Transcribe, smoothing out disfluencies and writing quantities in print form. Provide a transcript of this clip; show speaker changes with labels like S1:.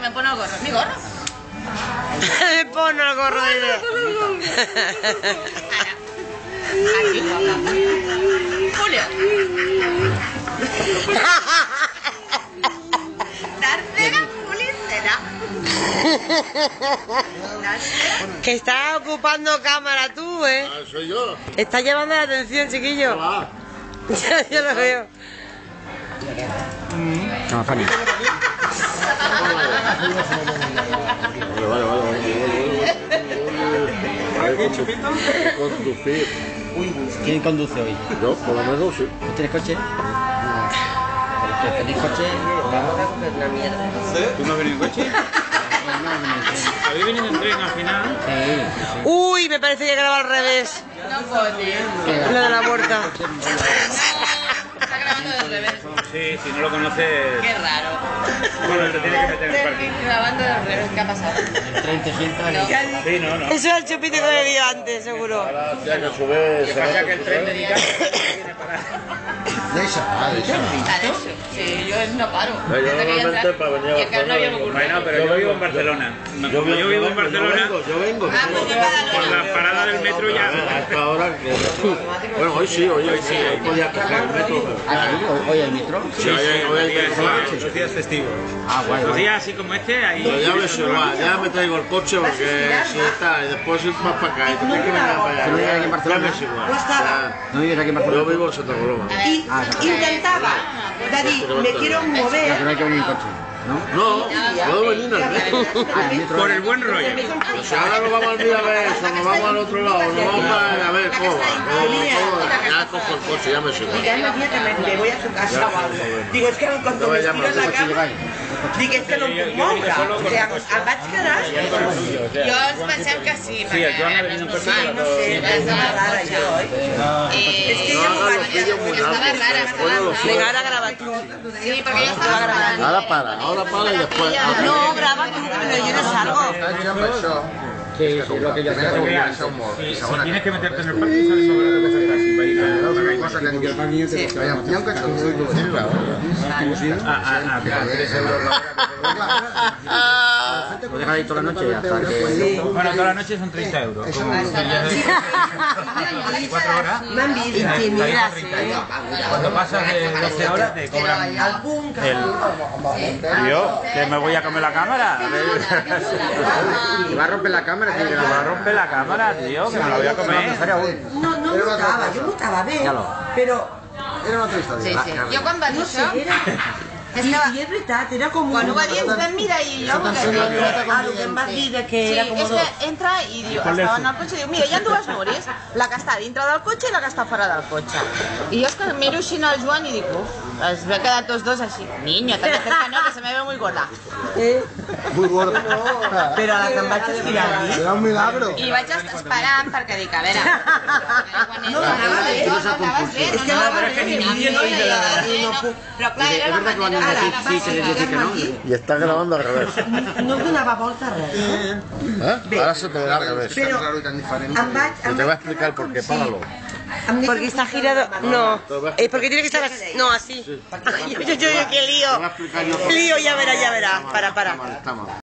S1: me pone el gorro. ¿Mi gorro?
S2: Me pone el gorro de idea.
S1: Aquí, guapa. Julio. Darcera, Julicera.
S2: Que estás ocupando cámara tú, ¿eh?
S3: Ah, soy yo.
S2: Estás llevando la atención, chiquillo.
S3: Hola.
S2: Yo lo veo.
S4: No, Fanny.
S3: Vale. Conducir.
S4: ¿Quién conduce hoy?
S3: Yo, por lo menos, sí.
S4: ¿Tú tienes coche? Los que tenéis coche, vamos a coger una mierda.
S5: ¿Tú no has venido en coche? ¿Habéis venido en tren al final?
S4: Sí.
S2: Uy, me parece que graba al revés.
S1: No pone.
S2: Lo de la puerta.
S1: Está grabando del revés.
S5: Sí, si no lo conoces...
S1: Qué raro.
S5: Bueno, te tiene que meter en el parking.
S1: Grabando del revés. ¿Qué ha pasado?
S4: El tren te sienta y...
S5: Sí, no.
S2: Eso es el chupito que me dio antes, seguro.
S3: Ahora ya que sube...
S5: Que pasa que el tren de Nicasa viene para...
S3: De esa. Ah, de esa.
S1: Sí, yo no paro.
S3: Yo normalmente para venir a
S1: Y el carro no había
S3: Barcelona.
S1: ocurrido.
S5: Bueno, pero yo vivo en Barcelona. Como yo vivo en Barcelona,
S3: Yo vengo.
S1: Ah, pues yo para
S5: por la parada del metro
S3: A
S5: ya...
S3: esta hora que... Bueno, hoy sí. Hoy podía coger el metro.
S4: ¿Aquí? ¿Hoy el metro?
S3: Sí, hoy hay que
S5: Los días festivos.
S4: Ah, guay,
S5: Los
S4: guay.
S5: días así como este, ahí...
S3: Pero ya ves igual, ya me traigo el coche porque si está, y después ir más para acá y tienes que venir para allá.
S4: ¿Tú no vives aquí en Barcelona?
S3: Ya me es igual.
S4: ¿No vives aquí en
S3: Yo
S4: Barcelona?
S3: vivo en Santa Coloma.
S6: Y intentaba de dir, me quiero
S4: Pero
S6: mover.
S4: no hay que venir en coche, ¿no?
S3: No, puedo venir al metro.
S4: Ah, el metro.
S5: Por el buen rollo.
S3: O sea, ahora nos vamos al Miravés o nos vamos al otro lado, nos vamos a ver cómo va. Ya cojo el coche, ya me es igual.
S6: Ya me decía que me voy a su casa o algo. Digo, es que cuando me estiro en la cama, dic, és que no em puc moure. O sigui, el vaig quedar...
S1: Jo ens pensem que sí,
S5: Sí, el Joan ha venido en coche para
S6: No sé, és una rara ja, oi? És que
S3: No
S6: ja m'ho
S3: hagas los
S6: vaig
S3: vídeos muy
S1: Estaba
S3: largos.
S1: rara,
S3: Después no lo
S2: Venga,
S3: subo.
S2: ahora graba tú.
S1: Sí, porque yo estaba grabando.
S3: Ahora para y después.
S2: No, graba tú, pero yo no salgo.
S4: Sí, sí, lo que yo sé.
S5: Si tienes que meterte en el parque, sales sobre lo que saltas. Si va a ir a a 3 euros la hora.
S4: Lo dejas ahí toda la noche hasta que...
S5: Bueno, toda la noche son 30 euros. Como 24 horas.
S6: M'han vist.
S2: Intimidas,
S5: Cuando pasas de 12 horas te cobran
S6: Al punt que...
S5: Tío, que me voy a comer la cámara.
S4: Y va a romper la cámara, tío.
S5: Me va a romper la cámara, tío, que me la voy a comer.
S6: No, no m'ho estava, jo m'ho estava bé, però...
S1: Sí, sí. Jo quan va dir
S6: No sé,
S1: això,
S6: era... I és veritat, era com...
S1: quan ho va dir ens vam mirar i jo...
S6: Ah, el que em vas dir de que
S1: Sí,
S6: era com...
S1: és que entra i diu, estava en el cotxe i diu, mira, hi ha dues Nuris, la que està dintre del cotxe i la que està fora del cotxe. I jo és que miro així al Joan i dic, es ve quedar tots dos així. Niño, tan de cerca no, que se me ve muy gorda.
S4: Muy gordo.
S6: Però a la que em vaig estirar allí...
S4: Era un milagro.
S1: I vaig estar esperant perquè dic, a veure...
S6: No, anava bé.
S1: Anaves bé,
S6: És que anava bé,
S1: però clar, era la manera...
S4: Sí, que les dice que no.
S3: Y está grabando al revés.
S6: No donava volta a res.
S3: Ahora se te verá al revés.
S6: Però em vaig...
S3: Y te voy a explicar por qué, páralo.
S2: Porque está girado. No, porque tiene que estar así. No, así. Ay, yo, qué lío.
S3: Te voy a explicar yo por qué.
S2: Lío, ya verás. Para.
S3: Está mal.